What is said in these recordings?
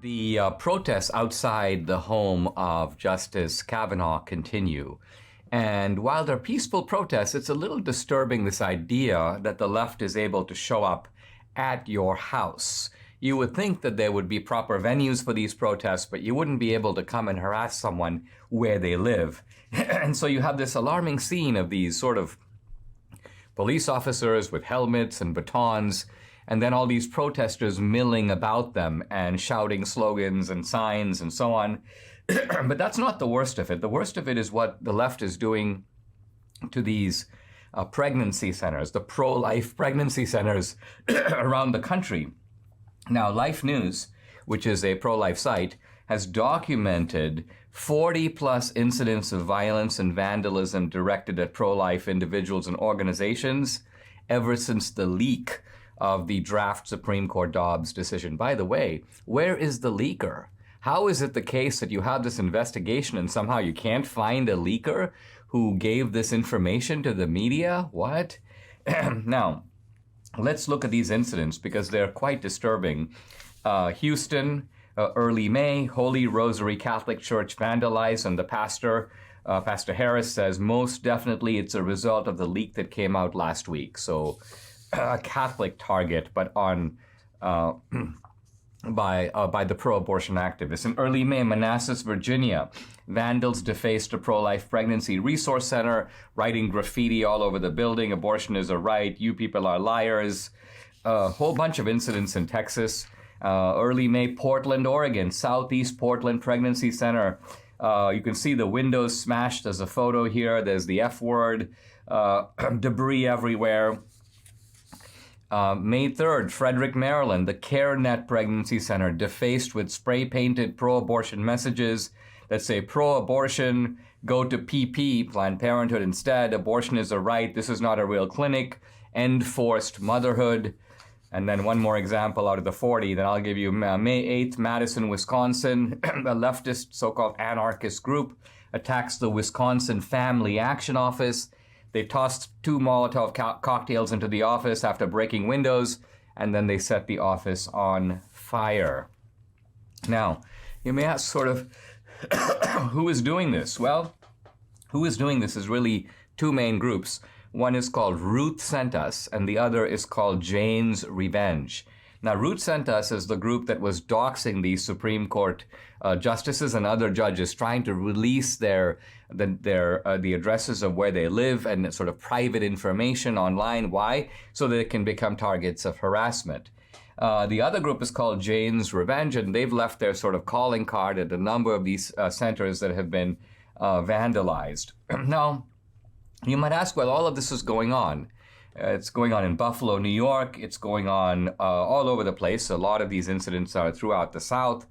The protests outside the home of Justice Kavanaugh continue. And while they're peaceful protests, it's a little disturbing, this idea that the left is able to show up at your house. You would think that there would be proper venues for these protests, but you wouldn't be able to come and harass someone where they live. And so you have this alarming scene of these sort of police officers with helmets and batons, and then all these protesters milling about them and shouting slogans and signs and so on. But that's not the worst of it. The worst of it is what the left is doing to these pregnancy centers, the pro-life pregnancy centers around the country. Now, Life News, which is a pro-life site, has documented 40 plus incidents of violence and vandalism directed at pro-life individuals and organizations ever since the leak of the draft Supreme Court Dobbs decision. By the way, where is the leaker? How is it the case that you have this investigation and somehow you can't find a leaker who gave this information to the media? What? Now, let's look at these incidents because they're quite disturbing. Houston, early May, Holy Rosary Catholic Church vandalized, and the pastor, Pastor Harris, says most definitely it's a result of the leak that came out last week. So a Catholic target, but on by the pro-abortion activists. In early May, Manassas, Virginia, vandals defaced a pro-life pregnancy resource center, writing graffiti all over the building. Abortion is a right. You people are liars. A whole bunch of incidents in Texas. Early May, Portland, Oregon, Southeast Portland Pregnancy Center. You can see the windows smashed. There's a photo here. There's the F word. Debris everywhere. May 3rd, Frederick, Maryland, the CareNet Pregnancy Center defaced with spray-painted pro-abortion messages that say pro-abortion, go to PP, Planned Parenthood instead, abortion is a right, this is not a real clinic, end forced motherhood. And then one more example out of the 40 that I'll give you. May 8th, Madison, Wisconsin, a leftist so-called anarchist group attacks the Wisconsin Family Action Office. They tossed 2 Molotov cocktails into the office after breaking windows, and then they set the office on fire. Now, you may ask sort of, who is doing this? Well, who is doing this is really 2 main groups. One is called Ruth Sent Us, and the other is called Jane's Revenge. Now, Ruth Sent Us is the group that was doxing these Supreme Court justices and other judges, trying to release the addresses of where they live and sort of private information online. Why? So that it can become targets of harassment. The other group is called Jane's Revenge, and they've left their sort of calling card at a number of these centers that have been vandalized. Now, you might ask, well, all of this is going on. It's going on in Buffalo, New York. It's going on all over the place. A lot of these incidents are throughout the South.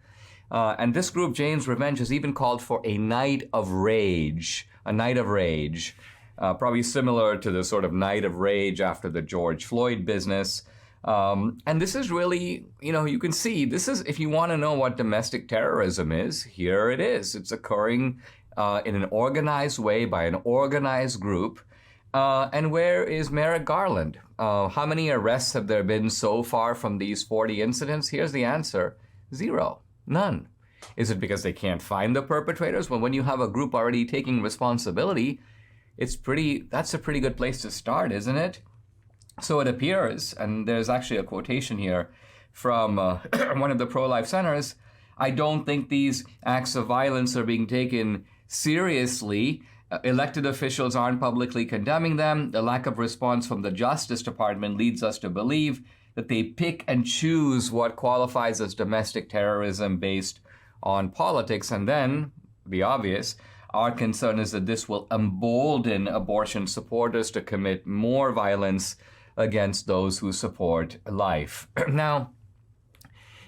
And this group, Jane's Revenge, has even called for a night of rage, probably similar to the sort of night of rage after the George Floyd business. And this is really, you can see, this is, if you want to know what domestic terrorism is, here it is. It's occurring in an organized way by an organized group. And where is Merrick Garland? How many arrests have there been so far from these 40 incidents? Here's the answer. 0. None. Is it because they can't find the perpetrators? Well, when you have a group already taking responsibility, that's a pretty good place to start, isn't it? So it appears, and there's actually a quotation here from one of the pro-life centers, I don't think these acts of violence are being taken seriously. Elected officials aren't publicly condemning them. The lack of response from the Justice Department leads us to believe that they pick and choose what qualifies as domestic terrorism based on politics. And then, the obvious, our concern is that this will embolden abortion supporters to commit more violence against those who support life. Now,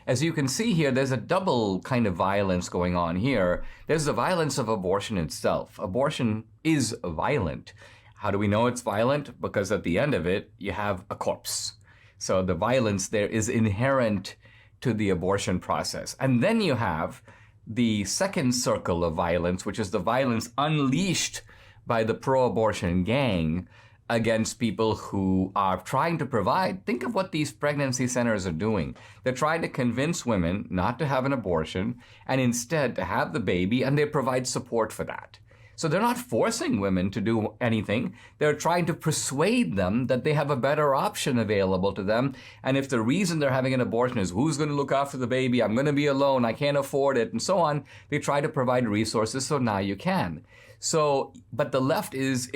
as you can see here, there's a double kind of violence going on here. There's the violence of abortion itself. Abortion is violent. How do we know it's violent? Because at the end of it, you have a corpse. So the violence there is inherent to the abortion process. And then you have the second circle of violence, which is the violence unleashed by the pro-abortion gang against people who are trying to provide. Think of what these pregnancy centers are doing. They're trying to convince women not to have an abortion and instead to have the baby, and they provide support for that. So they're not forcing women to do anything. They're trying to persuade them that they have a better option available to them. And if the reason they're having an abortion is who's going to look after the baby, I'm going to be alone, I can't afford it, and so on, they try to provide resources so now you can. So, but the left is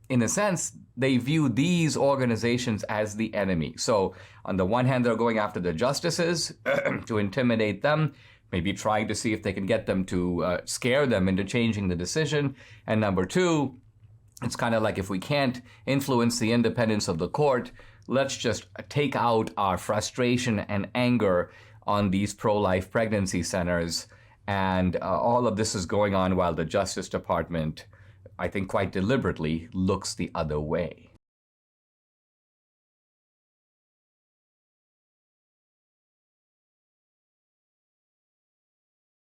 in a sense, they view these organizations as the enemy. So on the one hand, they're going after the justices to intimidate them, maybe trying to see if they can get them to scare them into changing the decision. And number two, it's kind of like, if we can't influence the independence of the court, let's just take out our frustration and anger on these pro-life pregnancy centers. And all of this is going on while the Justice Department, I think quite deliberately, looks the other way.